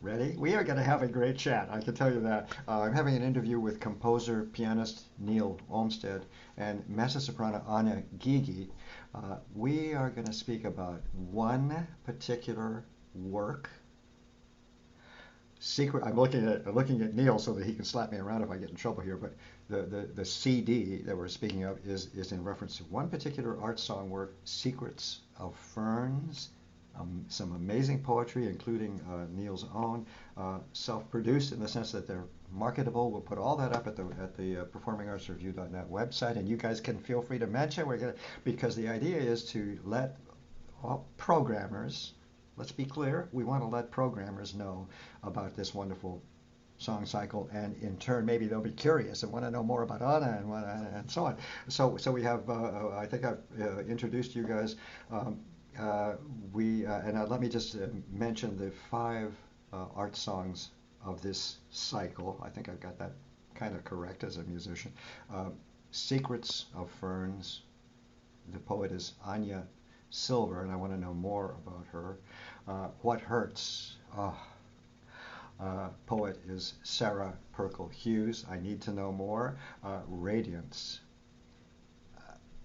Ready? We are going to have a great chat, I can tell you that. I'm having an interview with composer, pianist Neil Olmstead and mezzo-soprano Ana Guiguí. We are going to speak about one particular work. Secret. I'm looking at Neil so that he can slap me around if I get in trouble here. But the CD that we're speaking of is in reference to one particular art song work, "Secrets of Ferns." Some amazing poetry, including Neil's own, self-produced in the sense that they're marketable. We'll put all that up at the performingartsreview.net website, and you guys can feel free to mention. Because the idea is to let all programmers. Let's be clear. We want to let programmers know about this wonderful song cycle, and in turn, maybe they'll be curious and want to know more about Ana and so on. So we have. I think I've introduced you guys. Let me just mention the five art songs of this cycle. I think I've got that kind of correct as a musician. Secrets of Ferns. The poet is Anya Silver, and I want to know more about her. What Hurts? Poet is Sarah Perkle Hughes. I need to know more. Radiance.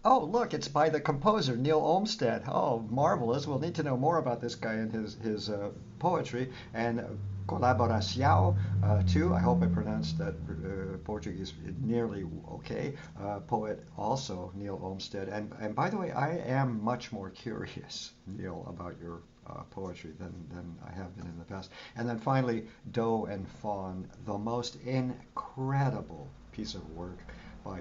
Oh, look, it's by the composer, Neil Olmstead. Oh, marvelous. We'll need to know more about this guy and his poetry. And Colaboração, too. I hope I pronounced that Portuguese nearly okay. Poet also, Neil Olmstead. And by the way, I am much more curious, Neil, about your poetry than I have been in the past. And then finally, Doe and Fawn, the most incredible piece of work by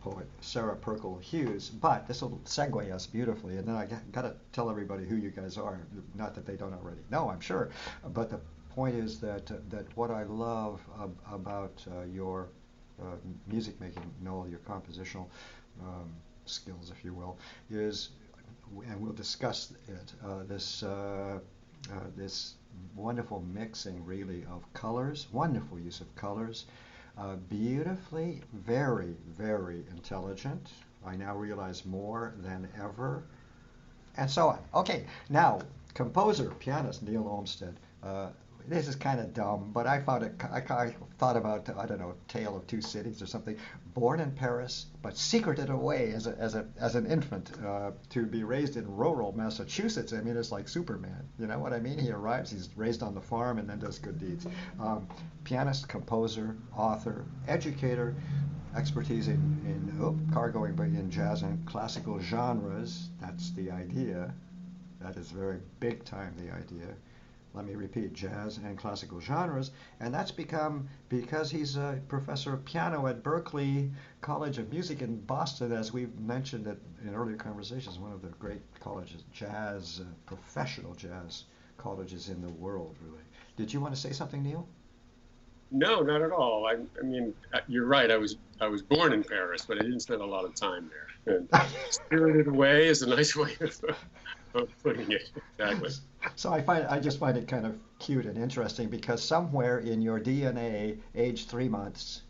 poet Sarah Perkle Hughes. But this will segue us beautifully, and then I got to tell everybody who you guys are. Not that they don't already know, I'm sure. But the point is that what I love about your music making, Noel, your compositional skills, if you will, is, and we'll discuss it, this wonderful mixing, really, of colors, wonderful use of colors. Beautifully, very, very intelligent. I now realize more than ever, and so on. Okay, now, composer, pianist Neil Olmstead. This is kind of dumb, but I found it. I thought about, I don't know, Tale of Two Cities or something. Born in Paris, but secreted away as an infant to be raised in rural Massachusetts. I mean, it's like Superman. You know what I mean? He arrives, he's raised on the farm, and then does good deeds. Pianist, composer, author, educator, expertise in cargoing, but in jazz and classical genres. That's the idea. That is very big time the idea. Let me repeat, jazz and classical genres, and that's become because he's a professor of piano at Berklee College of Music in Boston, as we've mentioned it in earlier conversations, one of the great colleges, professional jazz colleges in the world, really. Did you want to say something, Neil? No, not at all. I mean, you're right. I was born in Paris, but I didn't spend a lot of time there. And spirited away is a nice way of putting it. Exactly. So I just find it kind of cute and interesting because somewhere in your DNA, age 3 months,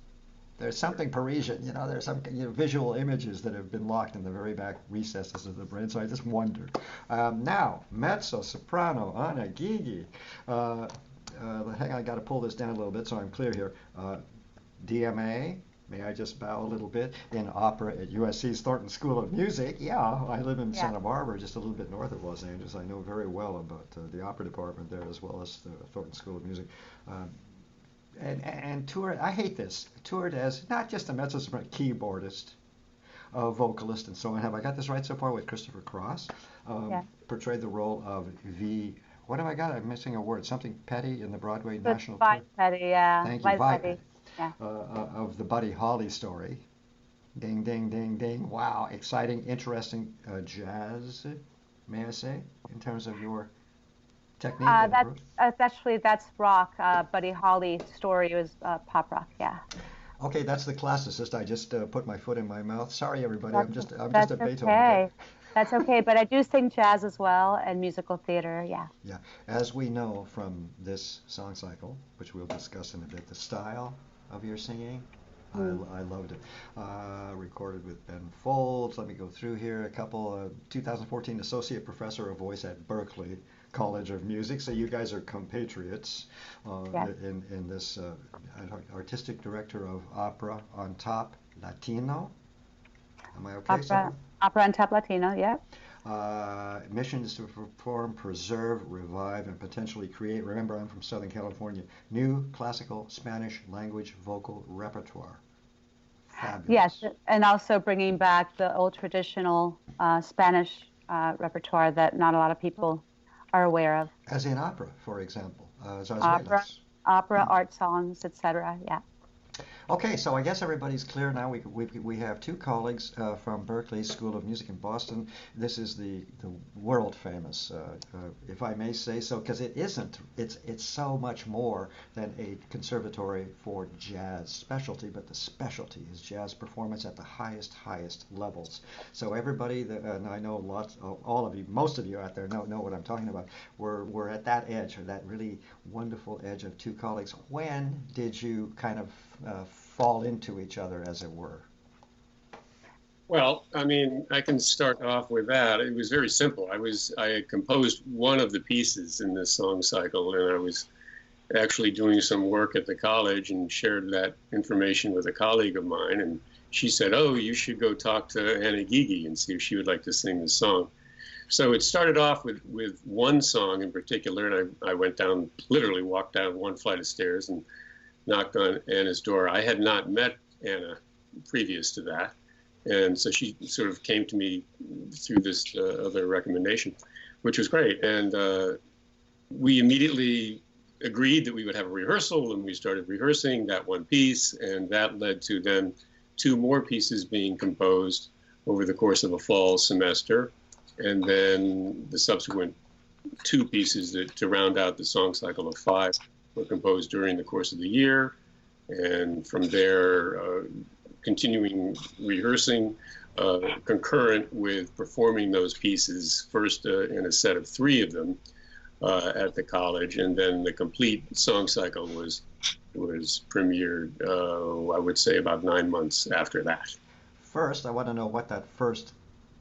there's something Parisian. There's some visual images that have been locked in the very back recesses of the brain. So I just wonder. Now, mezzo soprano Ana Guiguí. Hang on, I got to pull this down a little bit so I'm clear here. DMA. May I just bow a little bit? In opera at USC's Thornton School of Music. Yeah, I live in Yeah. Santa Barbara, just a little bit north of Los Angeles. I know very well about the opera department there as well as the Thornton School of Music. Um, and toured, I hate this, toured as not just a mezzo-soprano, keyboardist, vocalist, and so on. Have I got this right so far with Christopher Cross? Yeah. Portrayed the role of what have I got? I'm missing a word. Something Petty in the Broadway So it's National Vine Tour. Petty, yeah. Thank you, Vine Petty. Yeah. of the Buddy Holly story. Ding, ding, ding, ding. Wow, exciting, interesting jazz, may I say, in terms of your technique and That's approach. that's rock. Buddy Holly story was pop rock. Yeah. Okay, that's the classicist. I just put my foot in my mouth. Sorry, everybody. That's I'm just that's a Beethoven guy. okay. That's okay. But I do sing jazz as well and musical theater. Yeah. Yeah, as we know from this song cycle, which we'll discuss in a bit, the style of your singing, Mm. I loved it. Recorded with Ben Folds. Let me go through here. A couple. 2014 Associate Professor of Voice at Berkeley. College of Music, so you guys are compatriots Yes. in this artistic director of opera on top Latino. Am I okay so Opera, far? opera on top Latino. Yeah. Mission is to perform, preserve, revive, and potentially create, remember I'm from Southern California, new classical Spanish language vocal repertoire. Yes, Fabulous. and also bringing back the old traditional Spanish repertoire that not a lot of people are aware of. As in opera, for example, Opera, zarzuelas. opera, art songs, etc. Yeah. Okay, so I guess everybody's clear now. We have two colleagues from Berklee School of Music in Boston. This is the world famous, if I may say so, because it isn't. It's so much more than a conservatory for jazz specialty, but the specialty is jazz performance at the highest levels. So everybody, and I know lots, all of you, most of you out there know what I'm talking about. We're at that edge, or that really wonderful edge of two colleagues. When did you kind of fall into each other, as it were? Well, I mean, I can start off with that. It was very simple. I had composed one of the pieces in this song cycle, and I was actually doing some work at the college and shared that information with a colleague of mine. And she said, "Oh, you should go talk to Ana Guiguí and see if she would like to sing this song." So it started off with one song in particular, and I went down, literally walked down one flight of stairs and knocked on Anna's door. I had not met Ana previous to that. And so she sort of came to me through this other recommendation, which was great. And we immediately agreed that we would have a rehearsal, and we started rehearsing that one piece. And that led to then two more pieces being composed over the course of a fall semester. And then the subsequent two pieces to round out the song cycle of five were composed during the course of the year. And from there, continuing rehearsing concurrent with performing those pieces, first in a set of three of them at the college, and then the complete song cycle was premiered, I would say, about 9 months after that. First, I want to know what that first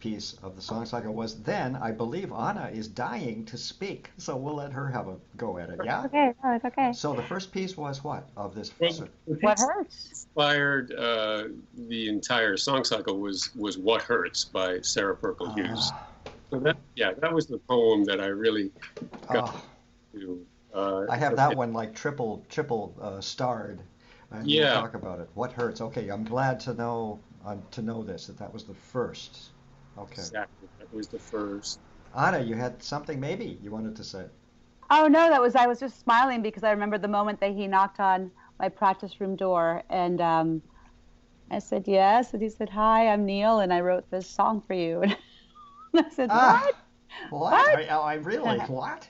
piece of the song cycle was. Then, I believe Ana is dying to speak, so we'll let her have a go at it, yeah? Okay, no, it's okay. So the first piece was what of this? Well, the What piece hurts? inspired the entire song cycle was "What Hurts" by Sarah Perkle Hughes. So that was the poem that I really got to. I have that one like triple starred, and we'll Yeah, talk about it. What hurts? Okay, I'm glad to know this that was the first. Okay, exactly. That was the first. Ana, you had something maybe you wanted to say. Oh no, I was just smiling because I remember the moment that he knocked on my practice room door, and I said yes, and he said, "Hi, I'm Neil, and I wrote this song for you." And I said, Ah, "What? what? What?" I really what?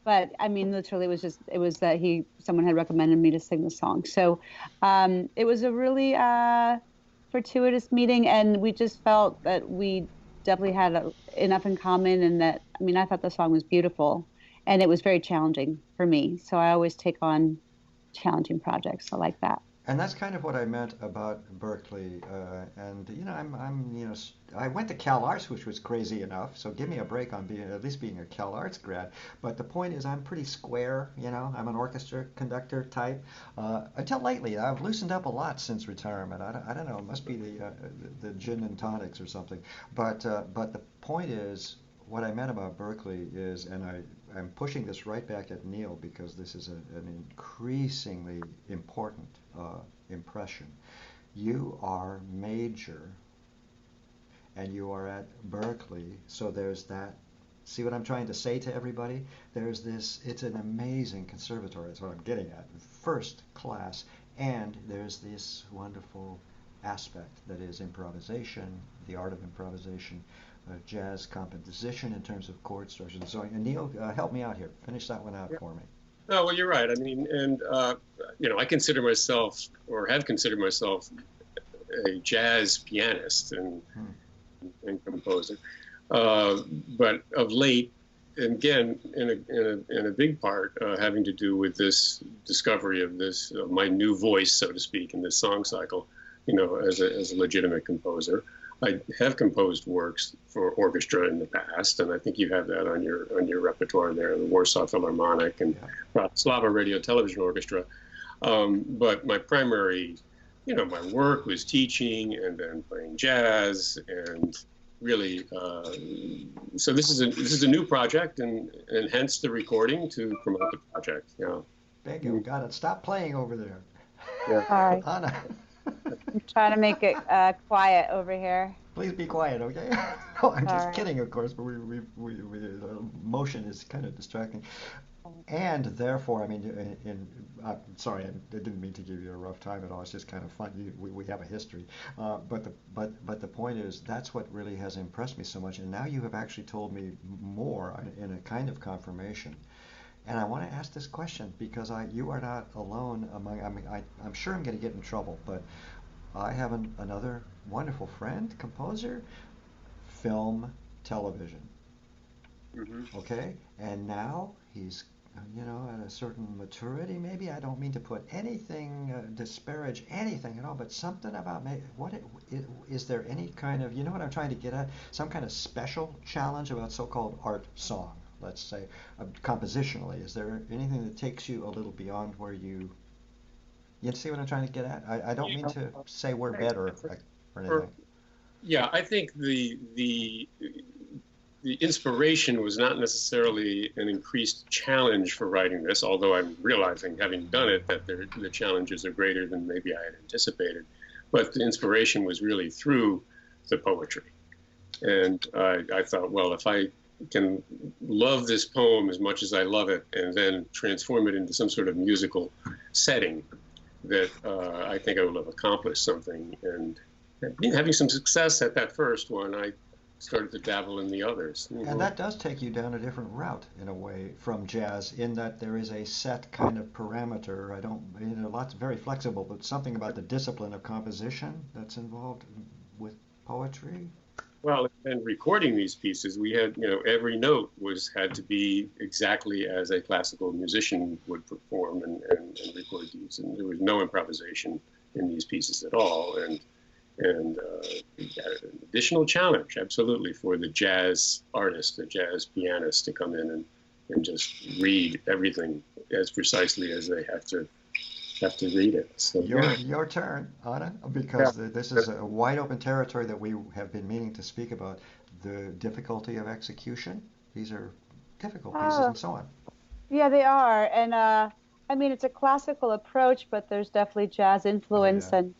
But I mean, literally, it was that someone had recommended me to sing the song. So it was a really fortuitous meeting, and we just felt that we definitely had enough in common, and that, I mean, I thought the song was beautiful, and it was very challenging for me. So I always take on challenging projects. I like that. And that's kind of what I meant about Berklee. And I went to Cal Arts, which was crazy enough. So give me a break on at least being a Cal Arts grad. But the point is, I'm pretty square. I'm an orchestra conductor type. Until lately, I've loosened up a lot since retirement. I don't know. It must be the gin and tonics or something. But the point is, what I meant about Berklee is, and I'm pushing this right back at Neil because this is an increasingly important impression. You are major and you are at Berklee, so there's that. See what I'm trying to say to everybody? There's this, it's an amazing conservatory, that's what I'm getting at. First class, and there's this wonderful aspect that is improvisation, the art of improvisation, jazz composition in terms of chord structure and so on. And Neil, help me out here. Finish that one out for me. No, well, you're right. I mean, and I consider myself, or have considered myself, a jazz pianist and composer. But of late, and again, in a big part, having to do with this discovery of this, my new voice, so to speak, in this song cycle, as a legitimate composer. I have composed works for orchestra in the past, and I think you have that on your repertoire there, the Warsaw Philharmonic and Bratislava Radio Television Orchestra. But my primary, my work was teaching and then playing jazz, and really, so this is a new project, and hence the recording to promote the project. Yeah. Bingo, got it. Stop playing over there. Yeah. Sorry. Ana. I'm trying to make it quiet over here. Please be quiet, okay? No, I'm just Sorry. kidding, of course, but motion is kind of distracting. And therefore, I mean, I'm sorry, I didn't mean to give you a rough time at all. It's just kind of fun. We have a history, but the point is that's what really has impressed me so much. And now you have actually told me more in a kind of confirmation. And I want to ask this question because you are not alone among. I mean, I'm sure I'm going to get in trouble, but I have another wonderful friend, composer, film, television. Mm-hmm. Okay, and now he's at a certain maturity. Maybe I don't mean to put anything disparage anything at all, but something about is there any kind of what I'm trying to get at? Some kind of special challenge about so-called art song. Let's say, compositionally, is there anything that takes you a little beyond where you see what I'm trying to get at? I don't mean to say we're better or anything. Yeah, I think the inspiration was not necessarily an increased challenge for writing this, although I'm realizing, having done it, that the challenges are greater than maybe I had anticipated. But the inspiration was really through the poetry. And I thought, well, if I can love this poem as much as I love it and then transform it into some sort of musical setting, that I think I will have accomplished something. And having some success at that first one, I started to dabble in the others. And that does take you down a different route in a way from jazz, in that there is a set kind of parameter. Lots very flexible, but something about the discipline of composition that's involved with poetry. Well, and recording these pieces, we had, every note had to be exactly as a classical musician would perform and record these, and there was no improvisation in these pieces at all. And an additional challenge, absolutely, for the jazz artist, the jazz pianist, to come in and just read everything as precisely as they have to read it. So your turn, Ana, because this is a wide open territory that we have been meaning to speak about. The difficulty of execution. These are difficult pieces and so on. Yeah, they are. And I mean, it's a classical approach, but there's definitely jazz influence. Oh,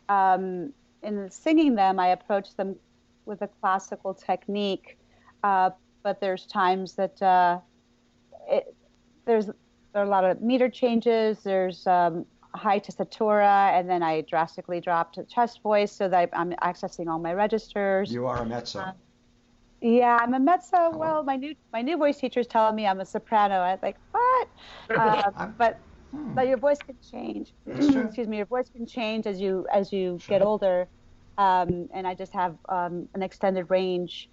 yeah. And in singing them, I approach them with a classical technique. But there's times that there are a lot of meter changes. There's high tessitura, and then I drastically drop to chest voice so that I'm accessing all my registers. You are a mezzo. Yeah, I'm a mezzo. Well, my new voice teacher's telling me I'm a soprano. I was like, what? But your voice can change. Excuse me, your voice can change as you Sure. get older. And I just have an extended range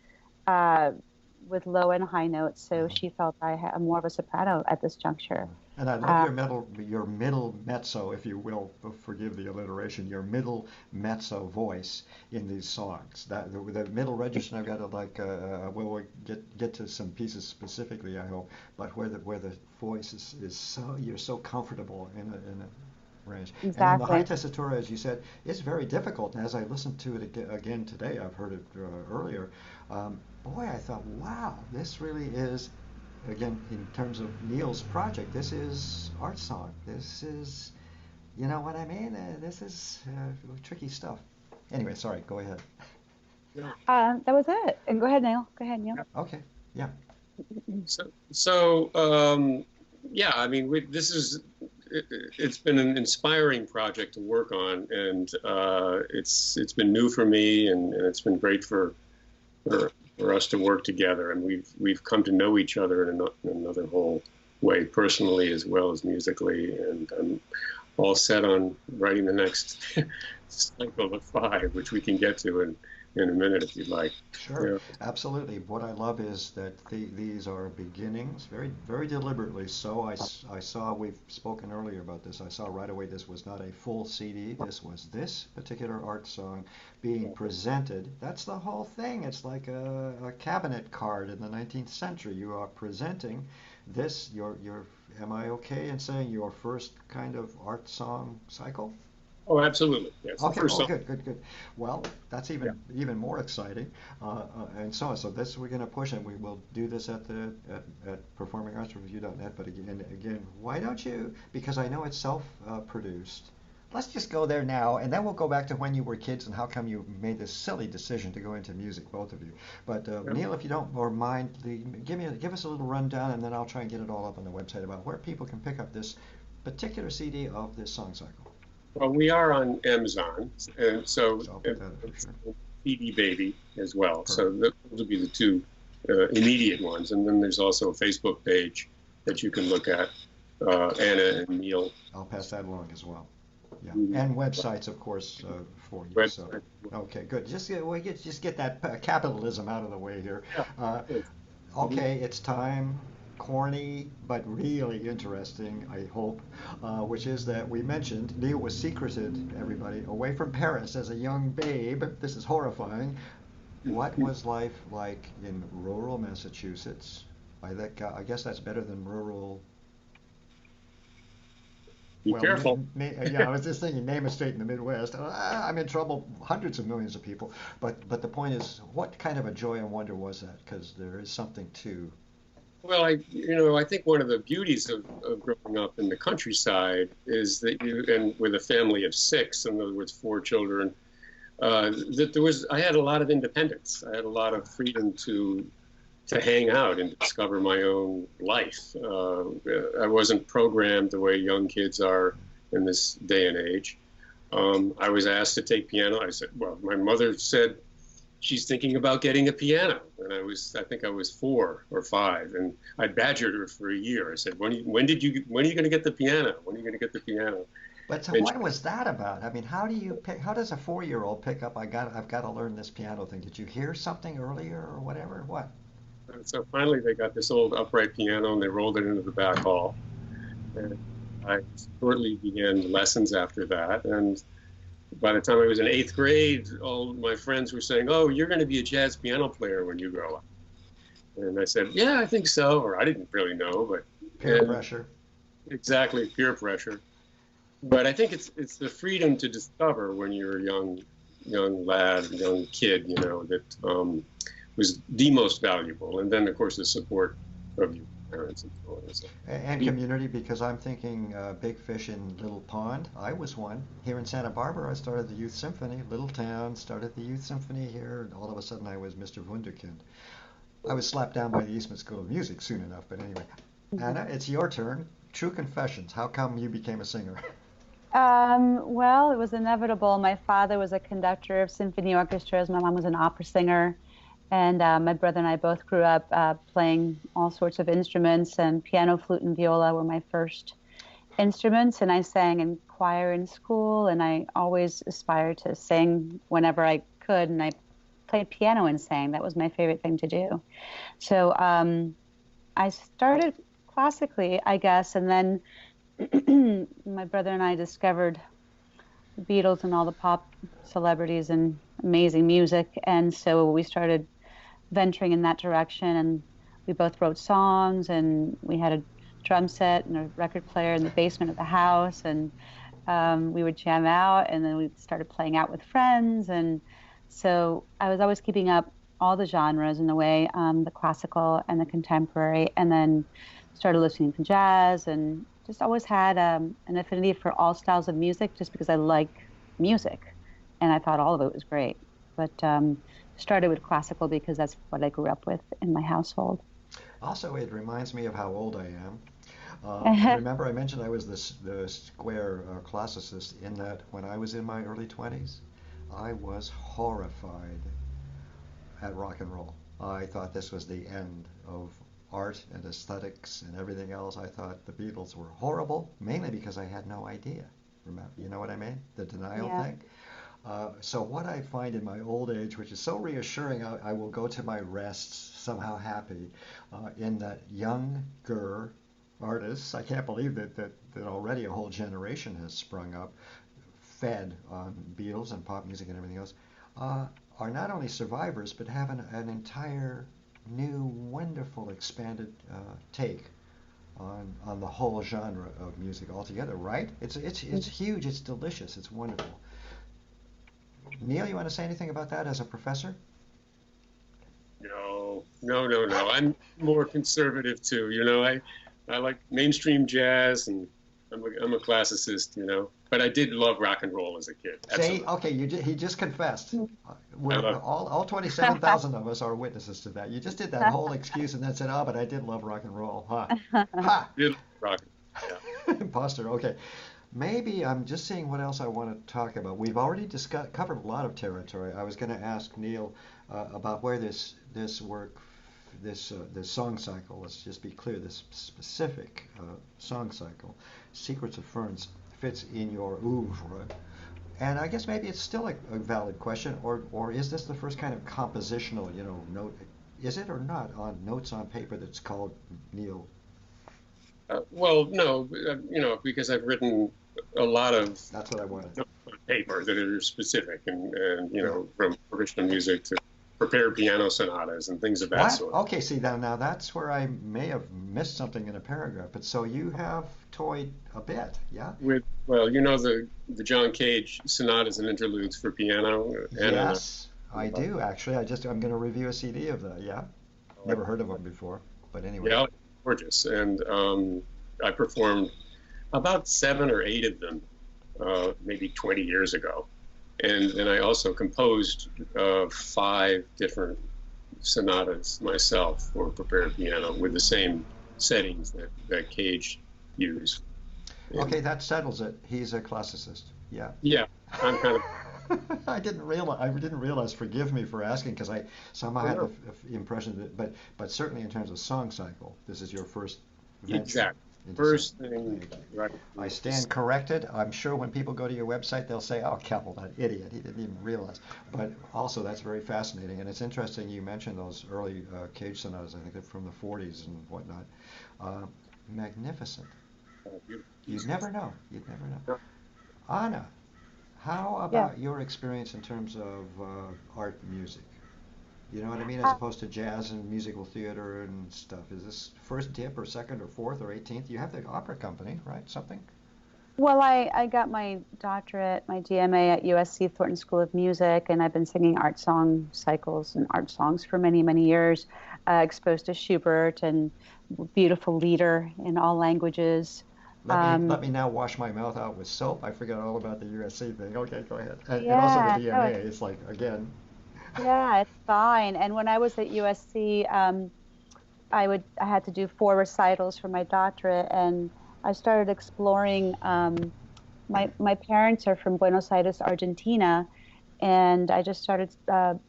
with low and high notes, so she felt I'm more of a soprano at this juncture. And I love your middle mezzo, if you will, forgive the alliteration, your middle mezzo voice in these songs. That the middle register, I've got to we'll get to some pieces specifically, I hope, but where the voice is so, you're so comfortable in a range. Exactly. And then the high tessitura, as you said, is very difficult. And as I listened to it again today, I've heard it earlier. Boy, I thought, wow, this really is, again, in terms of Neil's project, this is art song. This is, you know what I mean? This is tricky stuff. Anyway, sorry, go ahead. That was it. And go ahead, Neil. Okay, yeah. So yeah, I mean, it's been an inspiring project to work on, and it's been new for me, and it's been great for us to work together, and we've come to know each other in another whole way, personally as well as musically, and I'm all set on writing the next cycle of 5, which we can get to in in a minute if you'd like. Sure, Yeah. absolutely. What I love is that these are beginnings, very, very deliberately. So I saw, we've spoken earlier about this, I saw right away this was not a full CD. This was this particular art song being presented. That's the whole thing. It's like a cabinet card in the 19th century. You are presenting this, am I okay in saying your first kind of art song cycle? Oh, absolutely. Yes, the Okay. first Oh, song. good, good, good. Well, that's Yeah. even more exciting. And so this we're going to push, and we will do this at the at performingartsreview.net. But again, why don't you? Because I know it's self-produced. Let's just go there now, and then we'll go back to when you were kids and how come you made this silly decision to go into music, both of you. But Yeah. Neil, if you don't or mind, give us a little rundown, and then I'll try and get it all up on the website about where people can pick up this particular CD of this song cycle. Well, we are on Amazon, and so So I'll put that up for it's sure. CD Baby as well. Perfect. So those will be the two immediate ones, and then there's also a Facebook page that you can look at, Ana and Neil. I'll pass that along as well. Yeah, Mhm. and websites, of course, for you. So, Website. okay, good. Just get that capitalism out of the way here. Yeah. Uh, Yes. Mhm. okay, it's time. Corny, but really interesting, I hope, which is that we mentioned Neil was secreted, everybody, away from Paris as a young babe. This is horrifying. What was life like in rural Massachusetts? I guess that's better than rural. Be Well, careful. yeah, I was just thinking, name a state in the Midwest. I'm in trouble, hundreds of millions of people. But the point is, what kind of a joy and wonder was that? Because there is something to. Well, I think one of the beauties of growing up in the countryside is that and with a family of six, in other words, four children, I had a lot of independence. I had a lot of freedom to hang out and discover my own life. I wasn't programmed the way young kids are in this day and age. I was asked to take piano. I said, well, my mother said she's thinking about getting a piano. And I think I was 4 or 5. And I badgered her for a year. I said, when are you going to get the piano? When are you going to get the piano? But so And what was that about? I mean, how do you pick? How does a 4-year-old pick up? I've got to learn this piano thing. Did you hear something earlier or whatever? What? so finally they got this old upright piano and they rolled it into the back hall. And I shortly began lessons after that. And by the time I was in 8th grade, all my friends were saying, "Oh, you're going to be a jazz piano player when you grow up." And I said, "Yeah, I think so." Or I didn't really know, but Peer pressure. exactly, peer pressure. But I think it's the freedom to discover when you're a young lad, young kid, that was the most valuable. And then, of course, the support of your parents and so on. So, And community, because I'm thinking big fish in little pond. I was one. Here in Santa Barbara, I started the Youth Symphony. Little town, started the Youth Symphony here, and all of a sudden I was Mr. Wunderkind. I was slapped down by the Eastman School of Music soon enough, but anyway. Anna, it's your turn. True confessions. How come you became a singer? Well, it was inevitable. My father was a conductor of symphony orchestras. My mom was an opera singer. And my brother and I both grew up playing all sorts of instruments, and piano, flute, and viola were my first instruments. And I sang in choir in school, and I always aspired to sing whenever I could. And I played piano and sang. That was my favorite thing to do. So I started classically, I guess, and then my brother and I discovered the Beatles and all the pop celebrities and amazing music. And so we started venturing in that direction, and we both wrote songs, and we had a drum set and a record player in the basement of the house, and we would jam out, and then we started playing out with friends. And so I was always keeping up all the genres in a way, the classical and the contemporary, and then started listening to jazz, and just always had an affinity for all styles of music just because I like music, and I thought all of it was great. But started with classical because that's what I grew up with in my household. Also, it reminds me of how old I am. Remember, I mentioned I was the square classicist in that when I was in my early 20s, I was horrified at rock and roll. I thought this was the end of art and aesthetics and everything else. I thought the Beatles were horrible, mainly because I had no idea. Remember, you know what I mean? The denial Yeah. thing. So what I find in my old age, which is so reassuring, I will go to my rests somehow happy, in that younger artists. I can't believe that already a whole generation has sprung up, fed on Beatles and pop music and everything else, are not only survivors but have an entire new, wonderful, expanded take on the whole genre of music altogether. Right? It's huge. It's delicious. It's wonderful. Neil, you want to say anything about that as a professor? No, no, no, no. I'm more conservative too. I like mainstream jazz, and I'm a classicist. But I did love rock and roll as a kid. See, Absolutely. okay, he just confessed. I We're love. all 27,000 of us are witnesses to that. You just did that whole excuse and then said, "Oh, but I did love rock and roll." Huh? Ha! Did love rock. Yeah. Imposter. Okay. Maybe I'm just seeing what else I want to talk about. We've already covered a lot of territory. I was going to ask Neil about where this work, this song cycle. Let's just be clear. This specific song cycle, Secrets of Ferns, fits in your oeuvre. And I guess maybe it's still a valid question, or is this the first kind of compositional, note? Is it or not on notes on paper that's called Neil? Well, no, because I've written a lot of That's what I wanted. paper that are specific, and Yeah. from original music to prepared piano sonatas and things of that What? sort. Okay, see now that's where I may have missed something in a paragraph. But so you have toyed a bit, yeah? Well, the John Cage sonatas and interludes for piano, and Yes, I do actually. I'm going to review a CD of that. Yeah, never heard of them before, but anyway. yeah, gorgeous. And I performed about 7 or 8 of them, maybe 20 years ago. And then I also composed 5 different sonatas myself for prepared piano with the same settings that Cage used. Okay, that settles it. He's a classicist. Yeah. Yeah, I'm kind of. I didn't realize. I didn't realize. Forgive me for asking, because I somehow had No. the impression that. But certainly in terms of song cycle, this is your first venture Exactly. into First something. thing, Thank you. right? I stand corrected. I'm sure when people go to your website, they'll say, "Oh, Kepl, that idiot. He didn't even realize." But also, that's very fascinating, and it's interesting you mentioned those early Cage sonatas. I think they're from the '40s and whatnot. Uh, Magnificent. You'd never know. You'd never know. Ana, how Yeah. about your experience in terms of art music? You know what I mean? As opposed to jazz and musical theater and stuff. Is this first dip or second or fourth or 18th? You have the opera company, right? Something? Well, I got my doctorate, my DMA at USC Thornton School of Music, and I've been singing art song cycles and art songs for many, many years, exposed to Schubert and beautiful lieder in all languages. Let Um, me now wash my mouth out with soap. I forgot all about the USC thing. Okay, go ahead. And also the yeah, no, DMA. It's like, again, yeah, it's fine. And when I was at USC, I had to do 4 recitals for my doctorate, and I started exploring. My parents are from Buenos Aires, Argentina, and I just started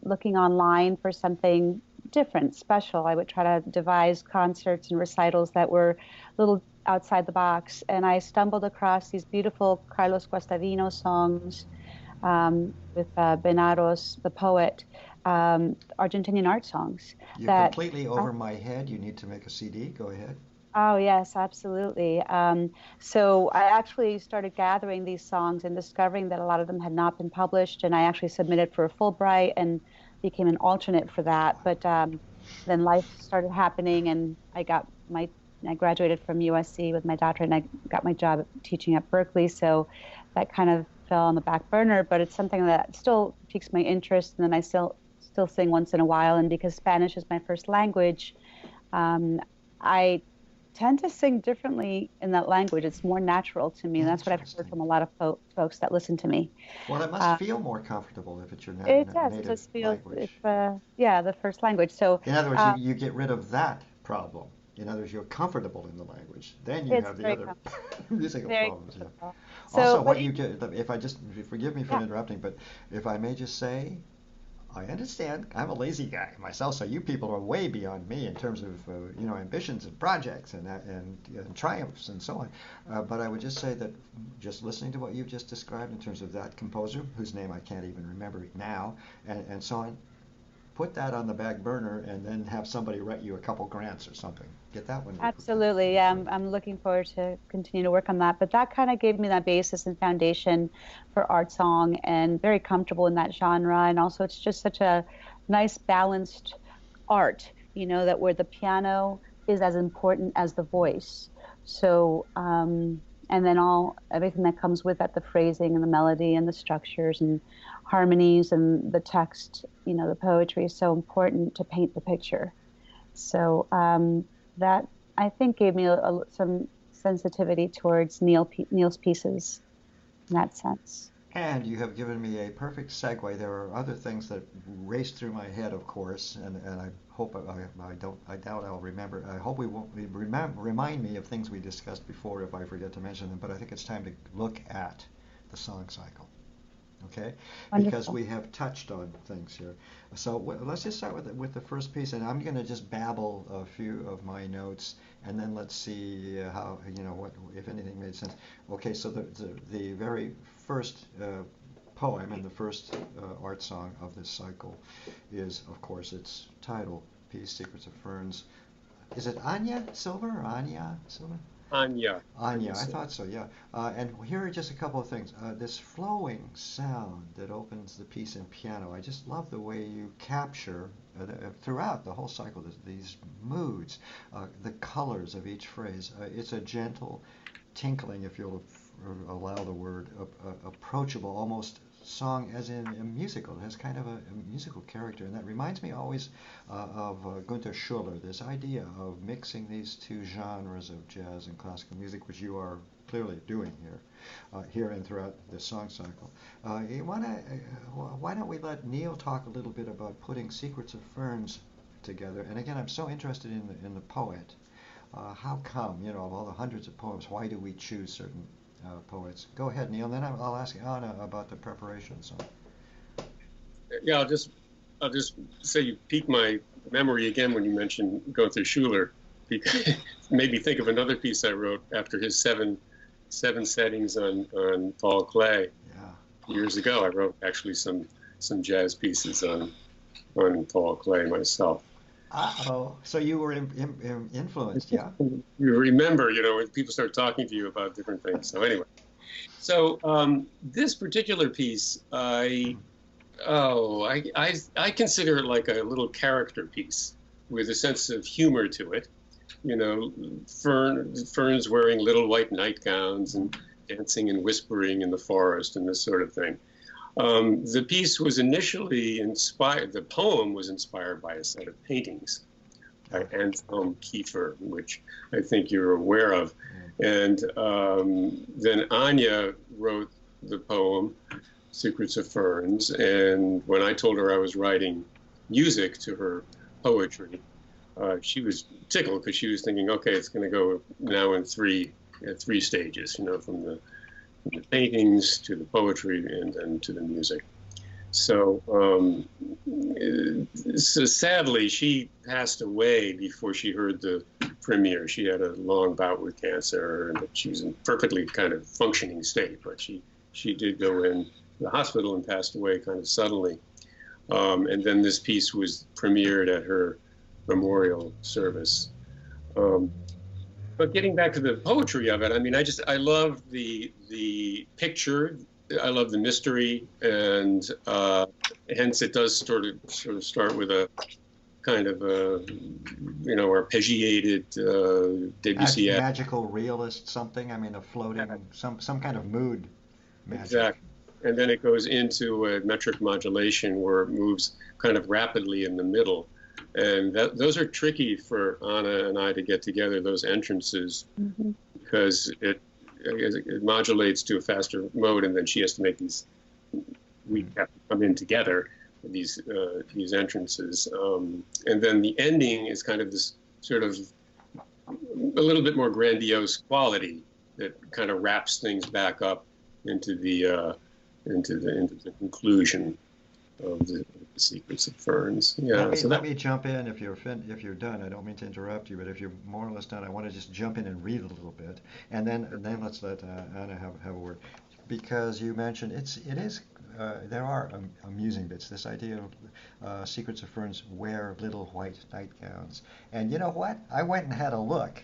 looking online for something different, special. I would try to devise concerts and recitals that were a little outside the box, and I stumbled across these beautiful Carlos Guastavino songs with Benaros, the poet, Argentinian art songs you're that. completely over my head. You need to make a CD. Go ahead. Oh, yes, absolutely. So I actually started gathering these songs and discovering that a lot of them had not been published, and I actually submitted for a Fulbright and became an alternate for that. But then life started happening, and I graduated from USC with my doctorate, and I got my job teaching at Berkeley. So that kind of fell on the back burner, but it's something that still piques my interest, and then I still sing once in a while. And because Spanish is my first language, um, I tend to sing differently in that language. It's more natural to me, and that's what I've heard Interesting. from a lot of folks that listen to me. Well, it must Uh, feel more comfortable if it's your it does. It native just feels language. it's yeah, the first language. So In other words, uh, you get rid of that problem. In other words, you're comfortable in the language. Then you it's have the very other comfortable. musical Very problems. Yeah. comfortable. Also, So, what but you get, if I just, forgive me for yeah, interrupting, but if I may just say, I understand. I'm a lazy guy myself, so you people are way beyond me in terms of ambitions and projects and triumphs and so on. But I would just say that just listening to what you've just described in terms of that composer, whose name I can't even remember now, and so on, put that on the back burner and then have somebody write you a couple grants or something. Get that one. Absolutely. Yeah, I'm looking forward to continue to work on that. But that kind of gave me that basis and foundation for art song, and very comfortable in that genre. And also, it's just such a nice, balanced art, that where the piano is as important as the voice. So, and then everything that comes with that, the phrasing and the melody and the structures and harmonies and the text, the poetry is so important to paint the picture. So, that I think gave me some sensitivity towards Neil's pieces in that sense. And you have given me a perfect segue. There are other things that race through my head, of course, and I hope I doubt I'll remember. I hope we won't remind me of things we discussed before if I forget to mention them. But I think it's time to look at the song cycle. Okay, Wonderful. Because we have touched on things here. So let's just start with the first piece, and I'm going to just babble a few of my notes, and then let's see how what if anything made sense. Okay, so the very first poem and the first art song of this cycle is, of course, its title piece, "Secrets of Ferns." Is it Anya Silver or Anya Silver? Anya. Anya, I thought so, yeah. And here are just a couple of things. This flowing sound that opens the piece in piano, I just love the way you capture throughout the whole cycle these moods, the colors of each phrase. It's a gentle tinkling, if you'll allow the word, approachable, almost song as in a musical. It has kind of a musical character, and that reminds me always of Gunther Schuller, this idea of mixing these two genres of jazz and classical music, which you are clearly doing here and throughout the song cycle. Why don't we let Neil talk a little bit about putting Secrets of Ferns together? And again, I'm so interested in the poet. How come, of all the hundreds of poems, why do we choose certain poets? Go ahead, Neil, and then I'll ask Ana about the preparation. So. Yeah, I'll just say you piqued my memory again when you mentioned Gunther Schuller, because it made me think of another piece I wrote after his seven settings on Paul Klee. Yeah. Years ago. I wrote actually some jazz pieces on Paul Klee myself. Uh-oh. So you were influenced, yeah? You remember, when people start talking to you about different things. So anyway, this particular piece, I consider it like a little character piece with a sense of humor to it. Ferns wearing little white nightgowns and dancing and whispering in the forest and this sort of thing. The piece was initially inspired, the poem was inspired by a set of paintings by Anselm Kiefer, which I think you're aware of. And then Anya wrote the poem, Secrets of Ferns, and when I told her I was writing music to her poetry, she was tickled because she was thinking, okay, it's going to go now in three stages, from the paintings to the poetry and then to the music. So sadly, she passed away before she heard the premiere. She had a long bout with cancer, and she was in perfectly kind of functioning state, but she did go in the hospital and passed away kind of suddenly. And then this piece was premiered at her memorial service. But getting back to the poetry of it, I love the picture. I love the mystery, and hence it does sort of start with a kind of arpeggiated Debussy. Magical realist something. A floating some kind of mood magic. Exactly. And then it goes into a metric modulation where it moves kind of rapidly in the middle. And those are tricky for Ana and I to get together, those entrances, because it modulates to a faster mode, and then she has to make these. We have to come in together, these entrances, and then the ending is kind of this sort of a little bit more grandiose quality that kind of wraps things back up into the conclusion of the the Secrets of Ferns. Yeah. Let me jump in if you're done. I don't mean to interrupt you, but if you're more or less done, I want to just jump in and read a little bit, and then let's let Ana have a word, because you mentioned it is. There are amusing bits. This idea of Secrets of Ferns wear little white nightgowns, and you know what? I went and had a look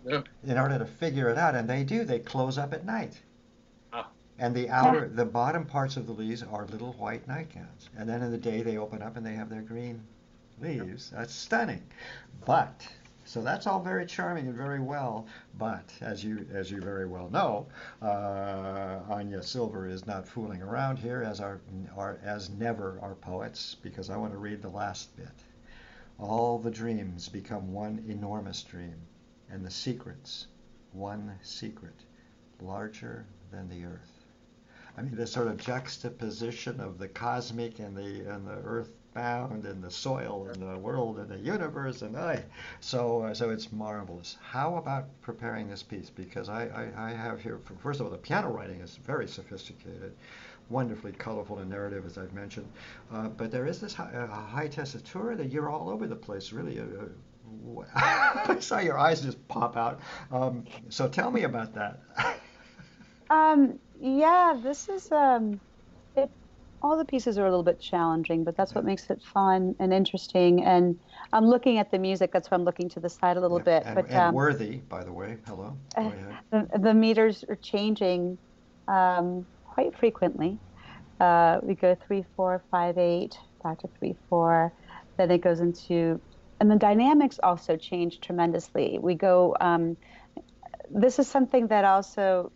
in order to figure it out, and they do. They close up at night. And the bottom parts of the leaves are little white nightgowns. And then in the day they open up and they have their green leaves. That's stunning. But, so that's all very charming and very well. But, as you very well know, Anya Silver is not fooling around here, as never are poets, because I want to read the last bit. All the dreams become one enormous dream, and the secrets, one secret, larger than the earth. I mean, this sort of juxtaposition of the cosmic and the earthbound and the soil and the world and the universe, and so it's marvelous. How about preparing this piece? Because I have here, first of all, the piano writing is very sophisticated, wonderfully colorful and narrative, as I've mentioned. But there is this high tessitura that you're all over the place, really. I saw your eyes just pop out. So tell me about that. Yeah, this is all the pieces are a little bit challenging, but that's what makes it fun and interesting. And I'm looking at the music, that's why I'm looking to the side a little bit. And worthy, by the way. Hello. Go ahead. The meters are changing quite frequently. We go 3/4 5/8, back to 3/4, then it goes into, and the dynamics also change tremendously. We go. This is something that also,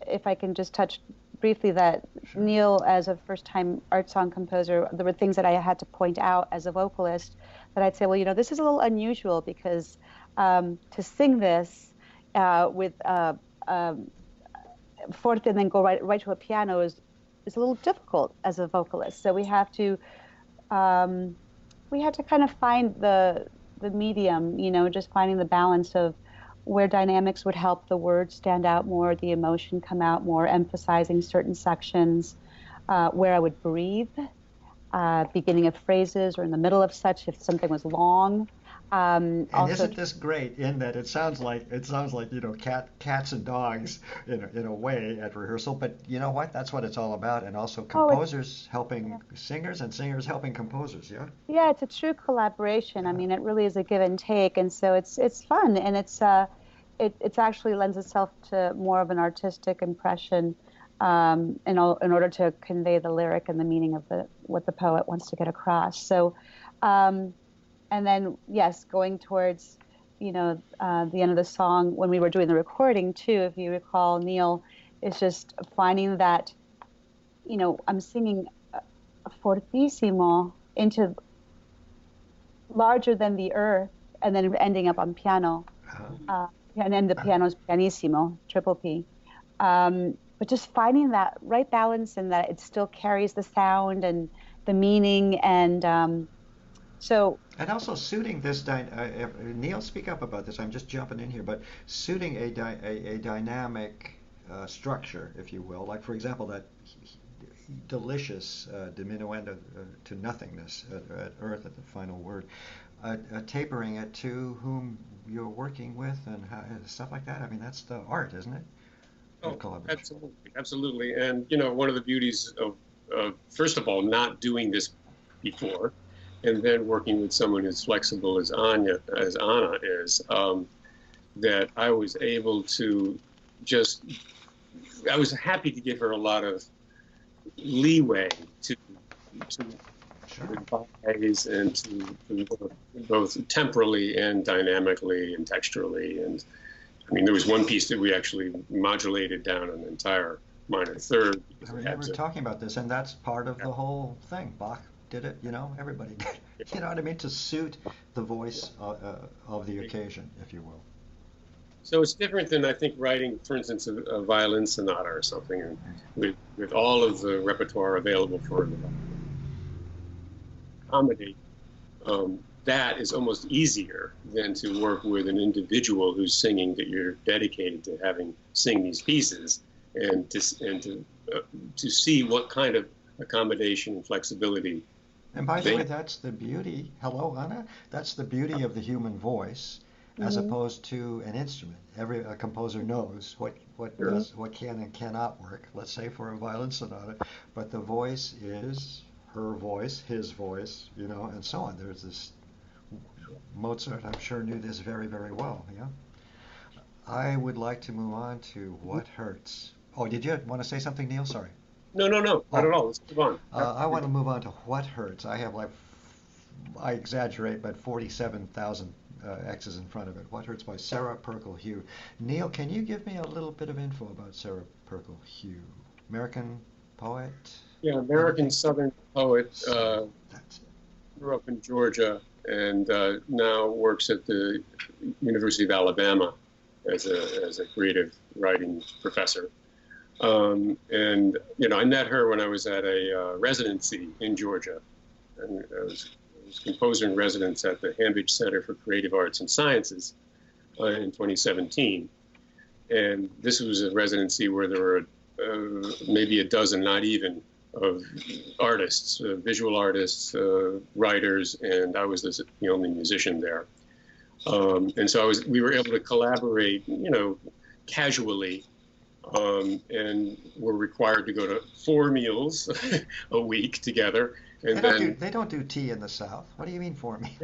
if I can just touch briefly, that sure. Neil, as a first-time art song composer, there were things that I had to point out as a vocalist that I'd say, well, this is a little unusual, because to sing this with forte and then go right to a piano is a little difficult as a vocalist. So we have to kind of find the medium, just finding the balance of where dynamics would help the words stand out more, the emotion come out more, emphasizing certain sections, where I would breathe, beginning of phrases or in the middle of such if something was long. And also, isn't this great in that it sounds like cats and dogs in a way at rehearsal, but you know what? That's what it's all about, and also composers helping singers and singers helping composers. Yeah. Yeah, it's a true collaboration. Yeah. I mean, it really is a give and take, and so it's fun, and it's actually lends itself to more of an artistic impression, in order to convey the lyric and the meaning of what the poet wants to get across. So. And then, yes, going towards, the end of the song, when we were doing the recording, too, if you recall, Neil, is just finding that, I'm singing fortissimo into larger than the earth, and then ending up on piano. And then the piano's pianissimo, triple P. But just finding that right balance, and that it still carries the sound and the meaning, and and also suiting this, Neil, speak up about this. I'm just jumping in here, but suiting a dynamic structure, if you will. Like, for example, that delicious diminuendo to nothingness at earth at the final word, tapering it to whom you're working with and stuff like that. I mean, that's the art, isn't it? Oh, absolutely. And, one of the beauties of first of all, not doing this before, and then working with someone as flexible as Ana is, that I was able to I was happy to give her a lot of leeway to revise and to work both temporally and dynamically and texturally. And I mean, there was one piece that we actually modulated down an entire minor third. I remember talking about this, and that's part of the whole thing. Bach did it, everybody did it. You know what I mean? To suit the voice of the occasion, if you will. So it's different than, I think, writing, for instance, a violin sonata or something, and with all of the repertoire available for the accommodate. That is almost easier than to work with an individual who's singing, that you're dedicated to having sing these pieces, and to see what kind of accommodation and flexibility And by the way, They, that's the beauty. Hello, Anna. That's the beauty of the human voice, as Hmm. opposed to an instrument. Every a composer knows Hmm. what can and cannot work. Let's say for a violin sonata, but the voice is her voice, his voice, and so on. There's this Mozart. I'm sure knew this very, very well. Yeah. I would like to move on to what hurts. Oh, did you want to say something, Neil? Sorry. no, no, no, not at Oh, all. Let's move on. I want to move on to what hurts. I have like, I exaggerate, but 47,000 X's in front of it. What Hurts by Sarah Perkle Hugh. Neil, can you give me a little bit of info about Sarah Perkle Hugh? American poet? Yeah, American Anything? Southern poet, Southern. That's it. grew up in Georgia, and now works at the University of Alabama as a creative writing professor. And I met her when I was at a residency in Georgia, and I was composer in residence at the Hambidge Center for Creative Arts and Sciences in 2017. And this was a residency where there were maybe a dozen, not even, of artists, visual artists, writers, and I was the only musician there. And so we were able to collaborate, casually, and were required to go to 4 meals a week together, and then They don't do tea in the South. What do you mean for me?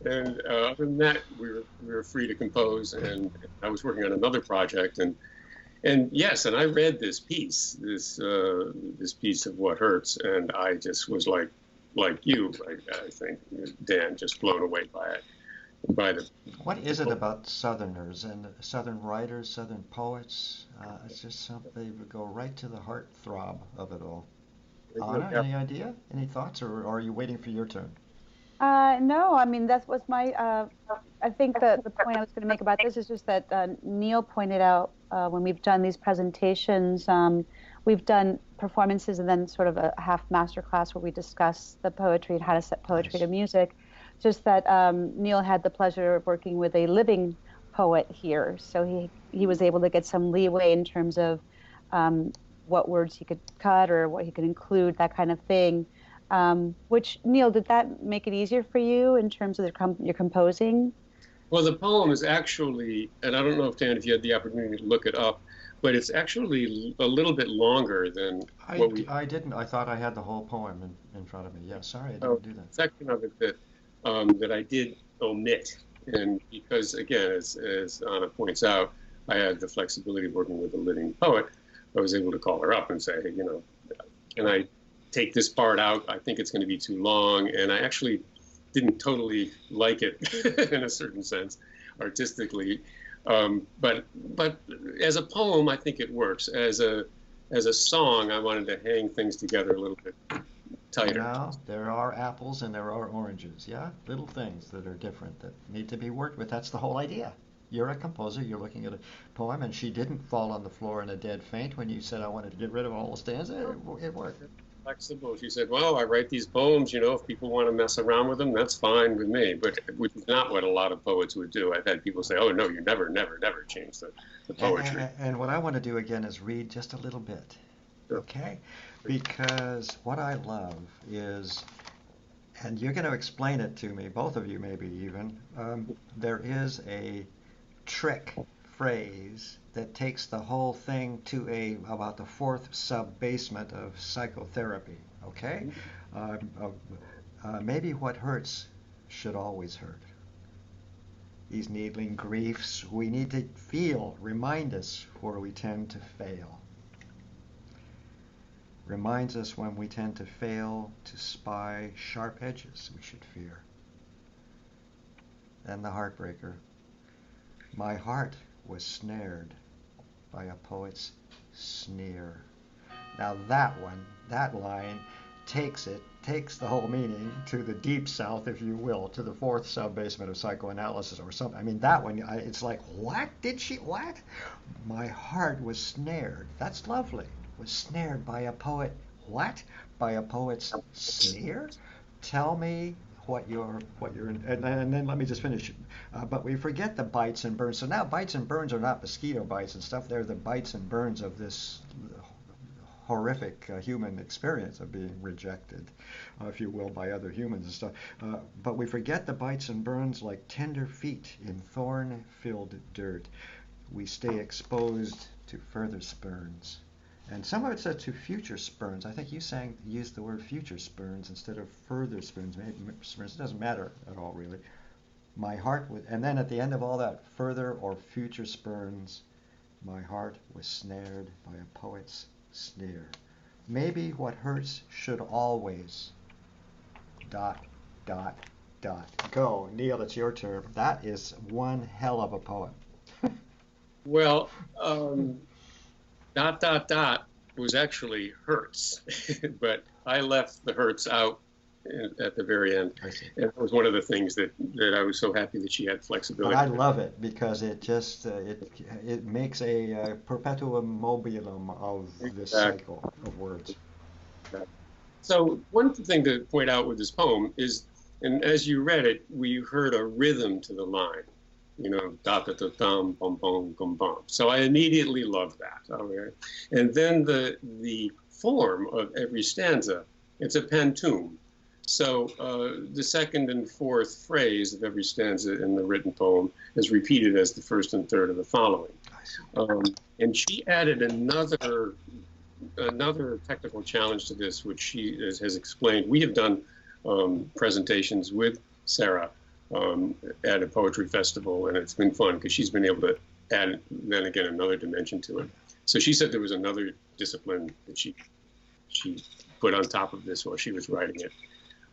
and other than that, we were free to compose. And I was working on another project, and yes, and I read this piece of What Hurts, and I just was like you, I think, Dan, just blown away by it, by What is it about Southerners and Southern writers, Southern poets? It's just something they go right to the heart throb of it all. Anna, the any idea? Any thoughts, or are you waiting for your turn? No, I mean that was my. I think the point I was going to make about this is just that Neil pointed out when we've done these presentations, we've done performances and then sort of a half master class where we discuss the poetry and how to set poetry Nice. to music. Just that Neil had the pleasure of working with a living poet here, so he was able to get some leeway in terms of what words he could cut or what he could include, that kind of thing. Which, Neil, did that make it easier for you in terms of your composing? Well, the poem is actually, and I don't know if Dan, if you had the opportunity to look it up, but it's actually a little bit longer than what we. I didn't. I thought I had the whole poem in front of me. Yeah, sorry, I A didn't do that. section of it that I did omit, and because again, as Anna points out, I had the flexibility of working with a living poet. I was able to call her up and say, hey, can I take this part out? I think it's going to be too long, and I actually didn't totally like it in a certain sense, artistically. But as a poem, I think it works. As a song, I wanted to hang things together a little bit tighter. Now, there are apples and there are oranges, yeah? Little things that are different that need to be worked with. That's the whole idea. You're a composer, you're looking at a poem, and she didn't fall on the floor in a dead faint when you said, I wanted to get rid of all the stanza. It worked. Flexible. She said, well, I write these poems, if people want to mess around with them, that's fine with me. But which is not what a lot of poets would do. I've had people say, oh, no, you never, never, never change the poetry. And what I want to do again is read just a little bit, Sure. okay? Because what I love is, and you're going to explain it to me, both of you maybe even, there is a trick phrase that takes the whole thing to about the fourth sub-basement of psychotherapy, okay? Maybe what hurts should always hurt. These needling griefs we need to feel, remind us where we tend to fail. Reminds us when we tend to fail to spy sharp edges we should fear. Then the heartbreaker. My heart was snared by a poet's sneer. Now that line takes the whole meaning to the deep south, if you will, to the fourth sub-basement of psychoanalysis or something. I mean, that one, it's like, what? What? My heart was snared. That's lovely. Was snared by a poet. What? By a poet's sneer? Tell me what you're and then let me just finish. But we forget the bites and burns. So now bites and burns are not mosquito bites and stuff. They're the bites and burns of this horrific human experience of being rejected, if you will, by other humans and stuff. But we forget the bites and burns like tender feet in thorn-filled dirt. We stay exposed to further spurns. And some of it said to future spurns. I think you used the word future spurns instead of further spurns. Maybe spurns. It doesn't matter at all, really. My heart was, and then at the end of all that, further or future spurns, my heart was snared by a poet's sneer. Maybe what hurts should always ... Go, Neil, it's your turn. That is one hell of a poem. Well, was actually hurts, but I left the hurts out at the very end. And it was one of the things that I was so happy that she had flexibility. But I love it because it just it makes a perpetuum mobilum of this cycle of words. So one thing to point out with this poem is, and as you read it, we heard a rhythm to the line. You know, da da da dum bum bum bum bum. So I immediately loved that. Okay, and then the form of every stanza, it's a pantoum. So the second and fourth phrase of every stanza in the written poem is repeated as the first and third of the following. And she added another technical challenge to this, which she has explained. We have done presentations with Sarah at a poetry festival, and it's been fun because she's been able to add, then again, another dimension to it. So she said there was another discipline that she put on top of this while she was writing it.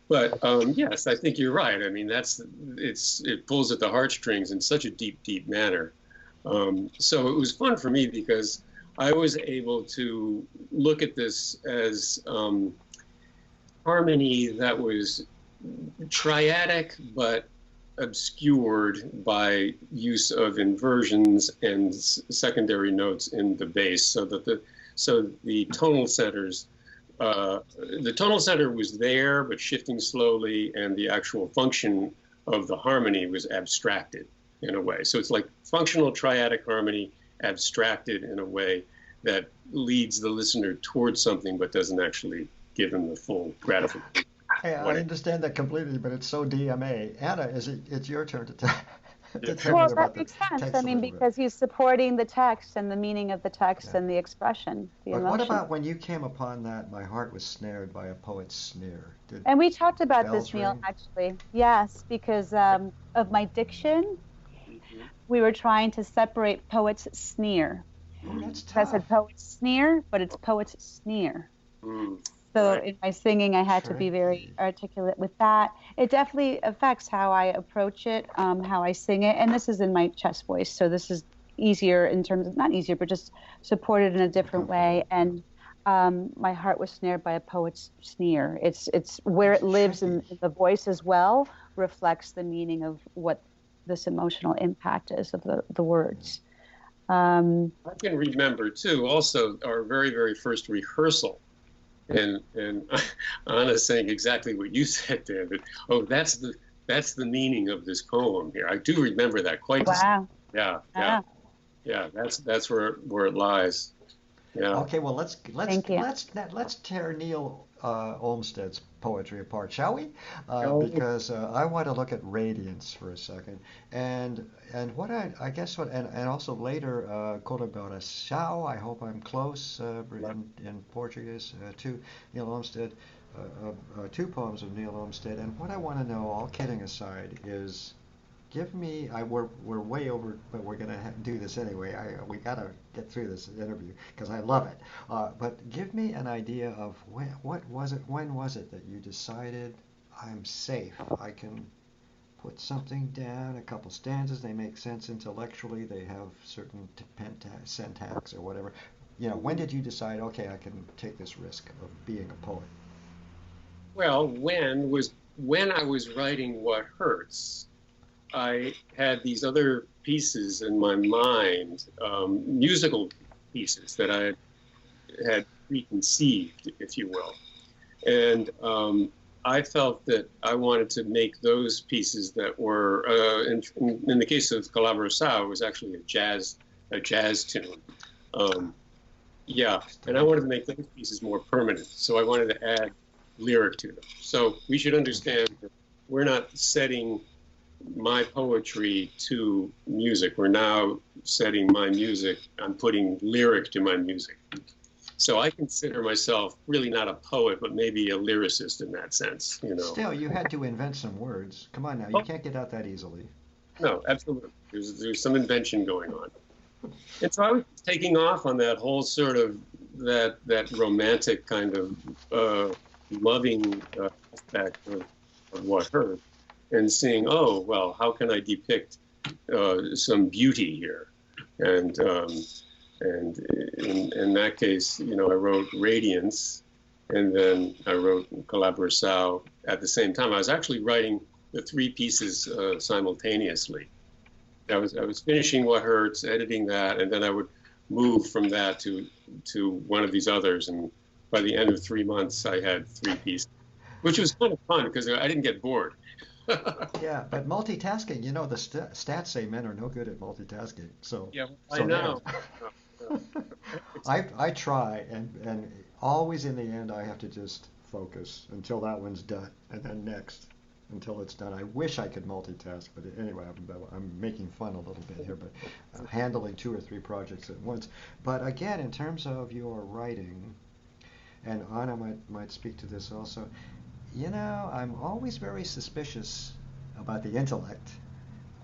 But yes, I think you're right. I mean, it pulls at the heartstrings in such a deep, deep manner. So it was fun for me because I was able to look at this as harmony that was triadic, but obscured by use of inversions and secondary notes in the bass, so that the tonal centers, the tonal center was there but shifting slowly, and the actual function of the harmony was abstracted in a way. So it's like functional triadic harmony abstracted in a way that leads the listener towards something but doesn't actually give him the full gratification. Hey, I understand that completely, but it's so DMA. Anna, it's your turn to tell me well, about that makes sense. text I mean, because he's supporting the text and the meaning of the text and the expression, the But emotion. what about when you came upon that, my heart was snared by a poet's sneer? And we talked about this, ring? Neil, actually. Yes, because of my diction, we were trying to separate poet's sneer. Oh, that's tough. I said poet's sneer, but it's poet's sneer. So in my singing, I had to be very articulate with that. It definitely affects how I approach it, how I sing it. And this is in my chest voice. So this is easier in terms of, not easier, but just supported in a different way. And my heart was snared by a poet's sneer. It's where it lives in the voice as well, reflects the meaning of what this emotional impact is of the words. I can remember, too, also our very, very first rehearsal. And Anna saying exactly what you said there, that, oh, that's the meaning of this poem here. I do remember that quite. Wow. Yeah. That's where it lies. Yeah. Okay, well let's tear Neil Olmstead's poetry apart, shall we? Because I want to look at radiance for a second, and what I guess what and also later colaboração. I hope I'm close in Portuguese to Neil Olmstead, two poems of Neil Olmstead, and what I want to know, all kidding aside, is give me. We're way over, but we're gonna do this anyway. We gotta get through this interview because I love it. But give me an idea of when was it that you decided I'm safe? I can put something down, a couple stanzas. They make sense intellectually. They have certain syntax or whatever. You know, when did you decide? Okay, I can take this risk of being a poet. Well, when I was writing What Hurts, I had these other pieces in my mind, musical pieces that I had preconceived, if you will. And I felt that I wanted to make those pieces that were, in the case of Colaboração, it was actually a jazz tune. Yeah, and I wanted to make those pieces more permanent, so I wanted to add lyric to them. So we should understand that we're not setting my poetry to music. We're now setting my music, I'm putting lyric to my music. So I consider myself really not a poet, but maybe a lyricist in that sense, you know. Still, you had to invent some words. Come on now, you Oh, can't get out that easily. no, absolutely. There's some invention going on. And so I was taking off on that whole sort of that romantic kind of loving aspect of what hurt, and seeing, oh well, how can I depict some beauty here? And in that case, you know, I wrote Radiance, and then I wrote Colaboração at the same time. I was actually writing the three pieces simultaneously. I was finishing What Hurts, editing that, and then I would move from that to one of these others. And by the end of 3 months, I had three pieces, which was kind of fun because I didn't get bored. Yeah, but multitasking, you know, the stats say men are no good at multitasking. So, Yeah, so I know. I try, and always in the end, I have to just focus until that one's done, and then next until it's done. I wish I could multitask, but anyway, I'm making fun a little bit here, but handling 2 or 3 projects at once. But again, in terms of your writing, and Ana might speak to this also, you know, I'm always very suspicious about the intellect.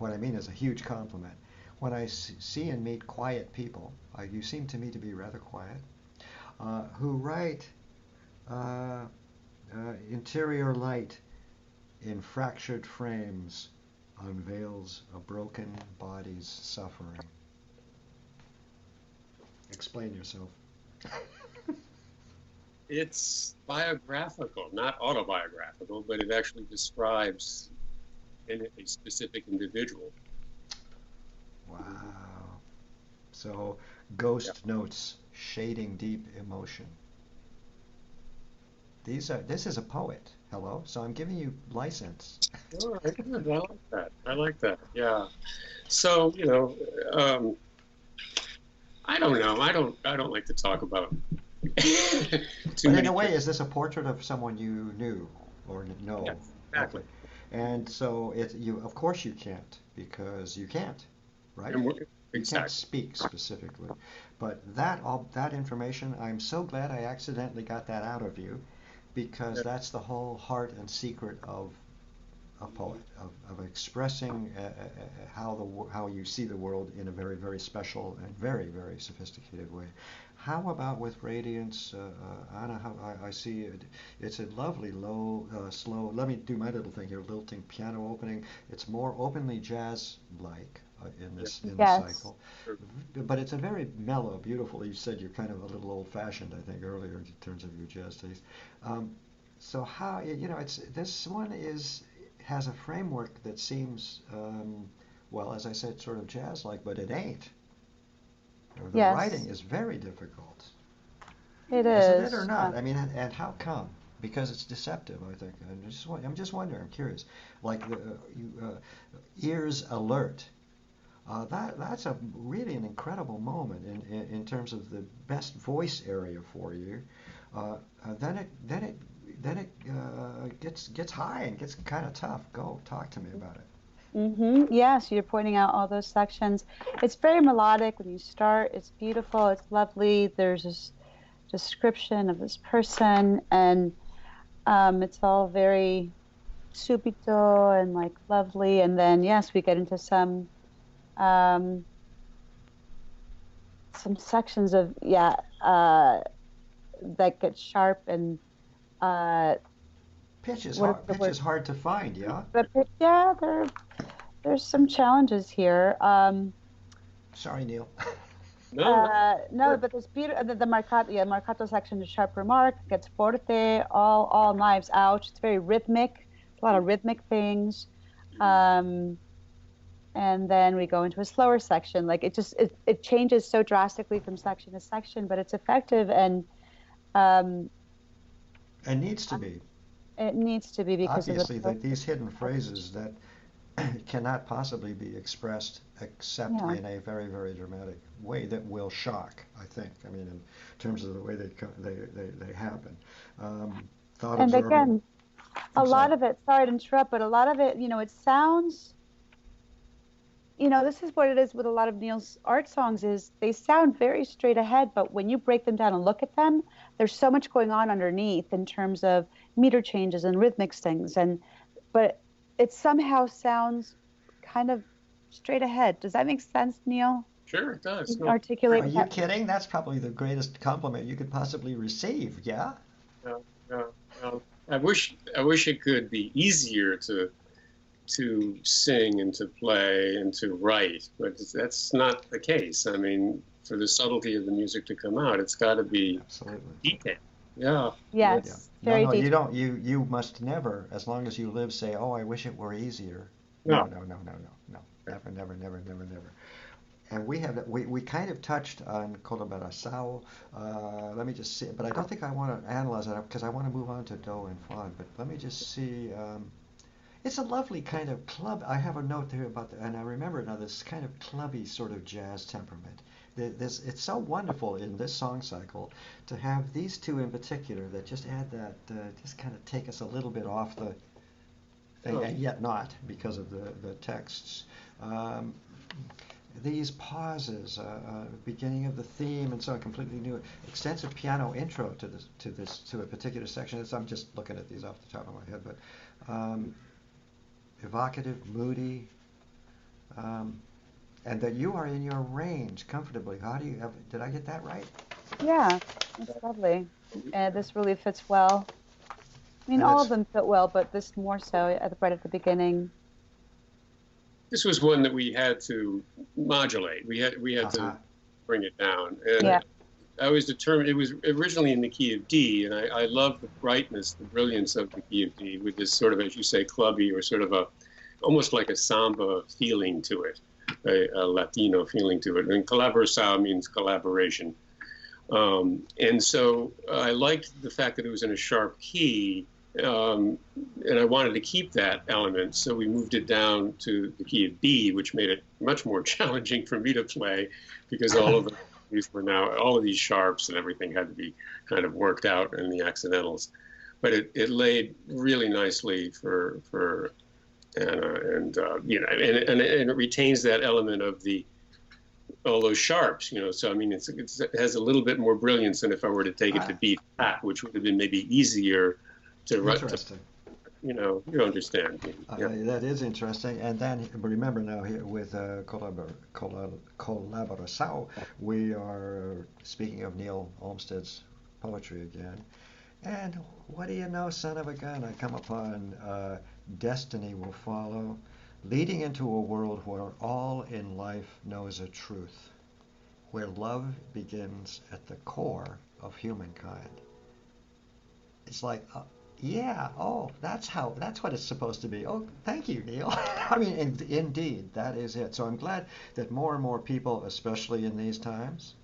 What I mean is a huge compliment. When I see and meet quiet people, you seem to me to be rather quiet, who write interior light in fractured frames unveils a broken body's suffering. Explain yourself. It's biographical, not autobiographical, but it actually describes a specific individual. Wow. So, ghost notes shading deep emotion. This is a poet. Hello. So I'm giving you license. Oh, I like that. I like that. Yeah. So, you know, I don't know. I don't like to talk about too But in many a way, things. is this a portrait of someone you knew or know? Yes, exactly. Okay. And so you of course you can't because you can't, right? And You can't exactly. speak specifically. But all that information, I'm so glad I accidentally got that out of you because Yeah. that's the whole heart and secret of a poet, of expressing how you see the world in a very, very special and very, very sophisticated way. How about with Radiance, Anna? How, I see it. It's a lovely, low, slow. Let me do my little thing here. Lilting piano opening. It's more openly jazz-like Yeah. in the Yes. cycle, but it's a very mellow, beautiful. You said you're kind of a little old-fashioned, I think, earlier in terms of your jazz taste. Um, so how you know it's this one has a framework that seems well, as I said, sort of jazz-like, but it ain't. The writing Yes, is very difficult, it isn't it, or is. not? I mean, and how come? Because it's deceptive, I think. I'm just wondering. I'm curious. Like ears alert. That's a really an incredible moment in terms of the best voice area for you. Then it gets high and gets kind of tough. Go talk to me about it. Yes, you're pointing out all those sections. It's very melodic when you start. It's beautiful. It's lovely. There's this description of this person, and it's all very subito and like lovely. And then yes, we get into um, some sections of that get sharp and uh, what is the Pitch is word? hard to find. Yeah. Yeah, there's some challenges here. Sorry, Neil. No, no. No, but this beautiful the marcato, yeah, marcato section, the sharp remark gets forte, all knives out. It's very rhythmic, a lot of rhythmic things. Um, and then we go into a slower section. Like it changes so drastically from section to section, but it's effective and um, It needs to be. it needs to be because of the Obviously, these hidden phrases that cannot possibly be expressed except in a very, very dramatic way that will shock, I think. I mean, in terms of the way they happen. Thought And absorbing. again, a lot of it, sorry to interrupt, but a lot of it, it sounds, this is what it is with a lot of Neil's art songs is they sound very straight ahead, but when you break them down and look at them, there's so much going on underneath in terms of meter changes and rhythmic things. But it somehow sounds kind of straight ahead. Does that make sense, Neil? Sure, it does. No, Articulate. Are you kidding? That's probably the greatest compliment you could possibly receive. Yeah. no, no, no. I wish it could be easier to sing and to play and to write, but that's not the case. I mean, for the subtlety of the music to come out, it's got to be Absolutely. detailed. Yeah. Yes. Yeah. Very No, detailed. you don't. You must never, as long as you live, say, "Oh, I wish it were easier." No. No. Never, never, never, never, never. And we kind of touched on colaboração. Let me just see, but I don't think I want to analyze that because I want to move on to do and fa. But let me just see. It's a lovely kind of club. I have a note here about and I remember now this kind of clubby sort of jazz temperament. It's so wonderful in this song cycle to have these two in particular that just add that, just kind of take us a little bit off the thing, and yet not because of the texts. These pauses, beginning of the theme, and so a completely new, extensive piano intro to a particular section. I'm just looking at these off the top of my head, but evocative, moody, and that you are in your range comfortably. Did I get that right? Yeah, that's lovely. And this really fits well. I mean, And all it's- of them fit well, but this more so right at the beginning. This was one that we had to modulate. We had to bring it down. And Yeah. I was determined. It was originally in the key of D, and I love the brightness, the brilliance of the key of D, with this sort of, as you say, clubby or sort of almost like a samba feeling to it, a Latino feeling to it. And colaboração means collaboration. And so I liked the fact that it was in a sharp key, and I wanted to keep that element. So we moved it down to the key of B, which made it much more challenging for me to play because all of these sharps and everything had to be kind of worked out in the accidentals. But it laid really nicely for Ana, and and it retains that element of all those sharps, So I mean, it has a little bit more brilliance than if I were to take it to B flat, which would have been maybe easier to write. Interesting. You understand. Yeah. That is interesting. And then remember now here with colaboração, we are speaking of Neil Olmstead's poetry again. And what do you know, son of a gun? I come upon destiny will follow, leading into a world where all in life knows a truth, where love begins at the core of humankind. It's like, that's what it's supposed to be. Oh, thank you, Neil. I mean, indeed, that is it. So I'm glad that more and more people, especially in these times,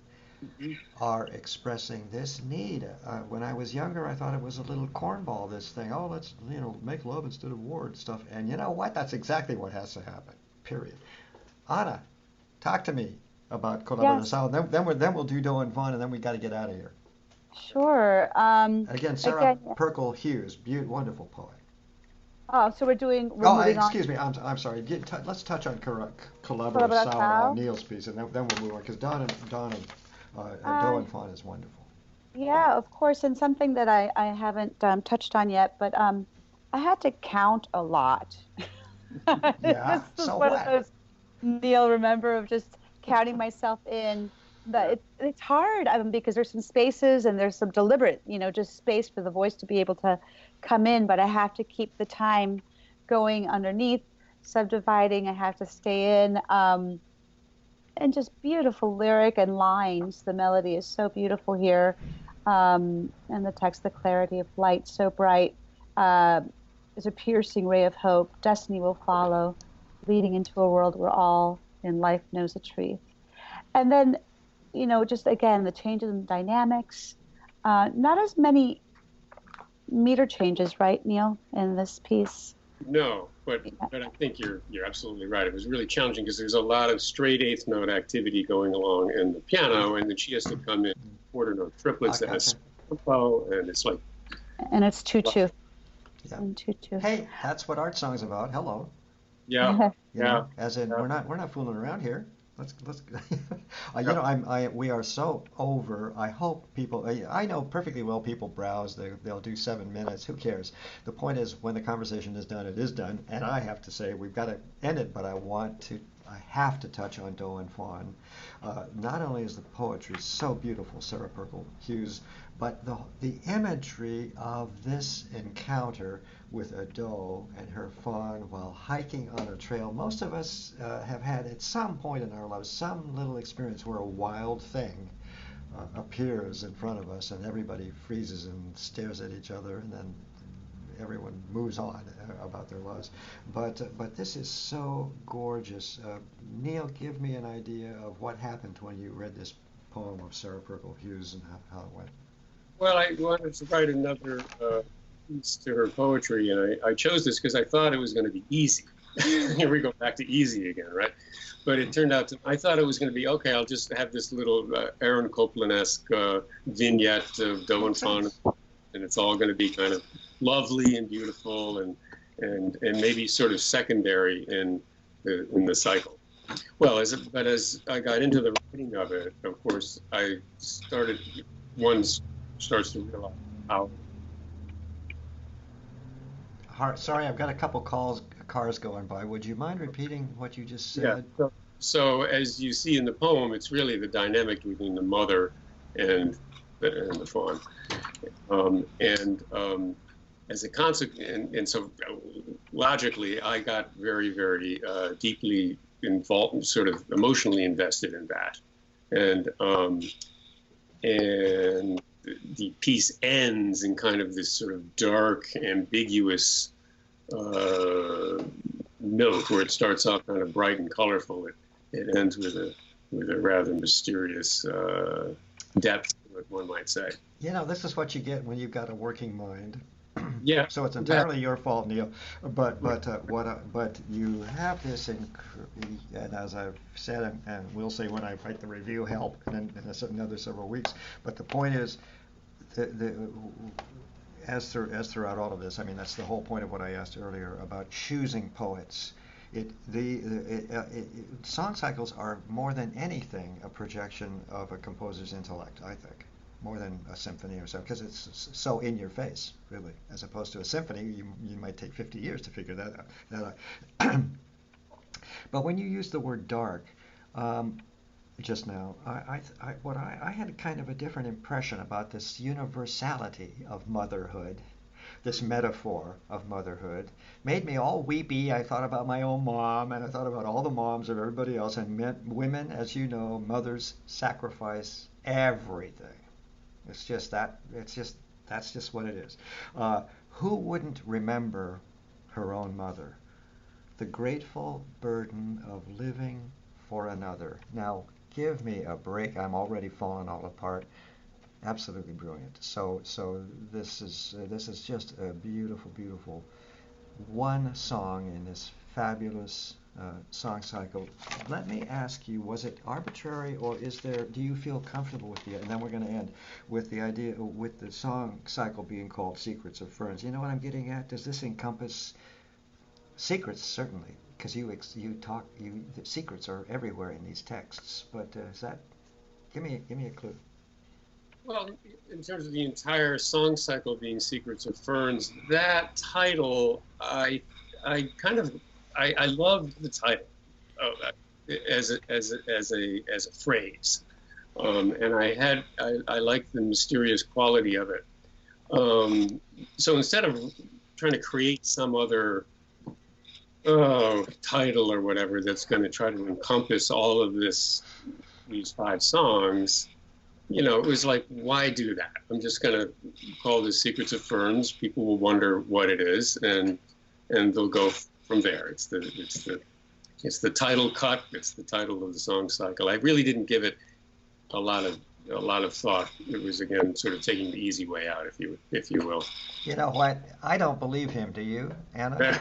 are expressing this need. When I was younger, I thought it was a little cornball, this thing. Oh, let's make love instead of war and stuff. And you know what? That's exactly what has to happen. Period. Ana, talk to me about colaboração. Yes. Then we'll do do and fun, and then we got to get out of here. Sure. And again, Sarah Perkle Hughes, wonderful poet. Oh, so we're moving excuse me. I'm sorry. Let's touch on colaboração on Neil's piece, and then we'll move on because Don and Do and Fawn is wonderful. Yeah, of course, and something that I haven't touched on yet, but I had to count a lot. Yeah, this is so one what? of those, Neil, remember, of just counting myself in. That it's hard because there's some spaces and there's some deliberate, just space for the voice to be able to come in, but I have to keep the time going underneath, subdividing. I have to stay in. And just beautiful lyric and lines. The melody is so beautiful here. And the text, the clarity of light, so bright. Is a piercing ray of hope. Destiny will follow, leading into a world where all in life knows the truth. And then, just again, the changes in dynamics. Not as many meter changes, right, Neil, in this piece? No, but I think you're absolutely right. It was really challenging because there's a lot of straight eighth note activity going along in the piano, and then she has to come in quarter note triplets that has tempo, and it's like. And it's 2/2. Yeah. 2/2. Hey, that's what art song's about. Hello. Yeah. You know, as in we're not fooling around here. Let's you know, we are so over. I hope people, I know perfectly well people browse, they'll do 7 minutes, who cares? The point is when the conversation is done, it is done, and I have to say we've got to end it, but I have to touch on Do and Fawn. Not only is the poetry so beautiful, Sarah Purple Hughes, but the imagery of this encounter with a doe and her fawn while hiking on a trail. Most of us have had at some point in our lives some little experience where a wild thing appears in front of us and everybody freezes and stares at each other, and then everyone moves on about their lives. But this is so gorgeous. Neil, give me an idea of what happened when you read this poem of Sarah Purple Hughes and how it went. Well, I wanted to write another piece to her poetry, and I chose this because I thought it was going to be easy. Here we go back to easy again, right? But it turned out I thought it was going to be, okay, I'll just have this little Aaron Copland-esque vignette of Do and Fawn, and it's all going to be kind of lovely and beautiful and maybe sort of secondary in the cycle. Well, as I got into the writing of it, of course, one starts to realize how. Sorry, I've got a couple cars going by. Would you mind repeating what you just said? Yeah. So as you see in the poem, it's really the dynamic between the mother and the fawn, as a consequence, and so logically, I got very, very deeply involved, sort of emotionally invested in that, and the piece ends in kind of this sort of dark, ambiguous note where it starts off kind of bright and colorful. It ends with a rather mysterious depth, one might say. You know, this is what you get when you've got a working mind. Yeah. So it's entirely your fault, Neil. But you have this, and as I've said, and will say when I write the review, help in another several weeks. But the point is, as throughout all of this, I mean, that's the whole point of what I asked earlier about choosing poets. Song cycles are more than anything a projection of a composer's intellect, I think. More than a symphony or so, because it's so in your face, really. As opposed to a symphony, you might take 50 years to figure that out. But when you use the word dark, just now, I had kind of a different impression about this universality of motherhood. This metaphor of motherhood made me all weepy. I thought about my own mom, and I thought about all the moms of everybody else. And women, as you know, mothers sacrifice everything. It's just that. That's just what it is. Who wouldn't remember her own mother? The grateful burden of living for another. Now, give me a break. I'm already falling all apart. Absolutely brilliant. So this is just a beautiful, beautiful one song in this fabulous song cycle. Let me ask you, was it arbitrary, or do you feel comfortable with and then we're going to end with the idea, with the song cycle being called Secrets of Ferns. You know what I'm getting at? Does this encompass secrets? Certainly, because the secrets are everywhere in these texts, but give me a clue. Well, in terms of the entire song cycle being Secrets of Ferns, that title, I loved the title as a phrase, and I liked the mysterious quality of it. So instead of trying to create some other title or whatever that's going to try to encompass all of these 5 songs, it was like, why do that? I'm just going to call this Secrets of Ferns. People will wonder what it is, and they'll go from there. It's the title cut. It's the title of the song cycle. I really didn't give it a lot of thought. It was, again, sort of taking the easy way out, if you will. You know what? I don't believe him. Do you, Anna?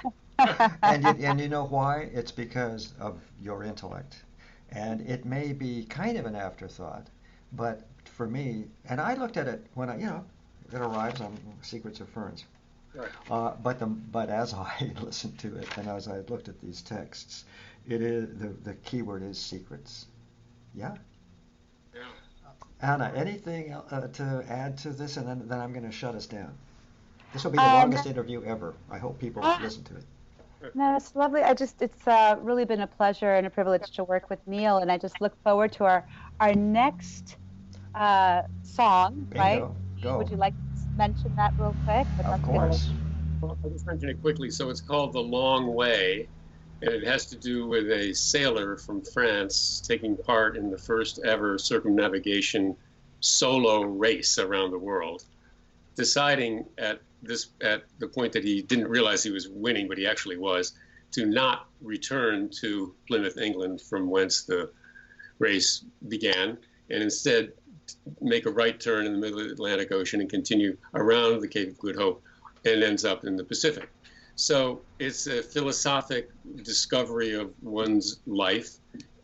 And you know why? It's because of your intellect. And it may be kind of an afterthought, but for me, and I looked at it when it arrives on Secrets of Ferns. Right. But as I listened to it and as I looked at these texts, it is the key word is secrets. Yeah. Yeah. Anna, anything to add to this, and then I'm going to shut us down. This will be the longest interview ever. I hope people listen to it. No, it's lovely. It's really been a pleasure and a privilege to work with Neil, and I just look forward to our next song, right? Bingo. Go. Would you like to mention that real quick? Of course. Well, I'll just mention it quickly. So it's called The Long Way, and it has to do with a sailor from France taking part in the first ever circumnavigation solo race around the world, deciding at the point that he didn't realize he was winning, but he actually was, to not return to Plymouth, England, from whence the race began, and instead make a right turn in the middle of the Atlantic Ocean and continue around the Cape of Good Hope and ends up in the Pacific. So it's a philosophic discovery of one's life,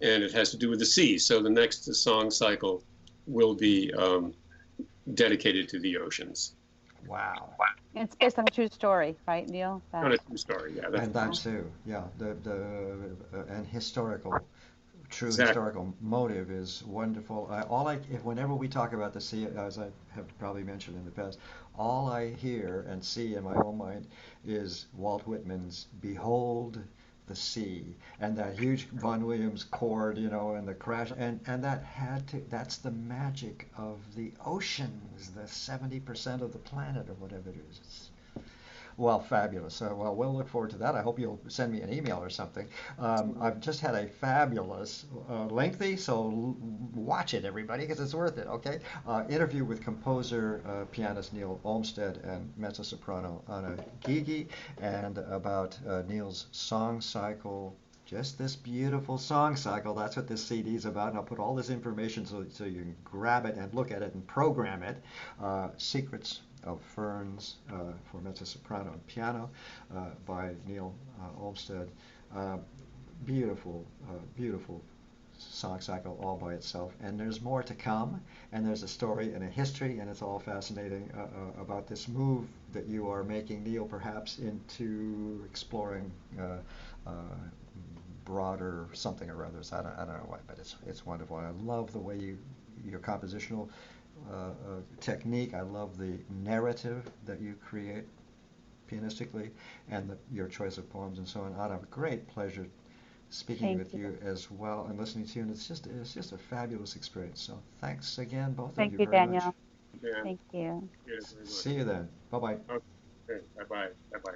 and it has to do with the sea. So the next song cycle will be dedicated to the oceans. Wow. It's based on a true story, right, Neil? On a true story, yeah. And that's too, yeah. And historical, true Exactly. historical motive is wonderful. Whenever we talk about the sea, as I have probably mentioned in the past, all I hear and see in my own mind is Walt Whitman's "Behold the Sea" and that huge Vaughan Williams chord, and the crash, and that's the magic of the oceans, the 70% of the planet or whatever it is. Well, fabulous. Well, we'll look forward to that. I hope you'll send me an email or something. I've just had a fabulous, lengthy, so watch it, everybody, because it's worth it, okay? Interview with composer, pianist Neil Olmstead and mezzo-soprano Ana Guiguí, and about Neil's song cycle. Just this beautiful song cycle. That's what this CD is about. And I'll put all this information so you can grab it and look at it and program it. Secrets of Ferns for mezzo-soprano and piano by Neil Olmstead. Beautiful, beautiful song cycle all by itself. And there's more to come. And there's a story and a history, and it's all fascinating about this move that you are making, Neil, perhaps into exploring broader something or others. I don't know why, but it's wonderful. I love the way your compositional technique. I love the narrative that you create pianistically, and your choice of poems and so on. I have a great pleasure speaking with you as well and listening to you, and it's just a fabulous experience. So thanks again, both of you, very much. Thank you. Yes, very much. See you then. Bye bye. Okay. Bye bye. Bye bye.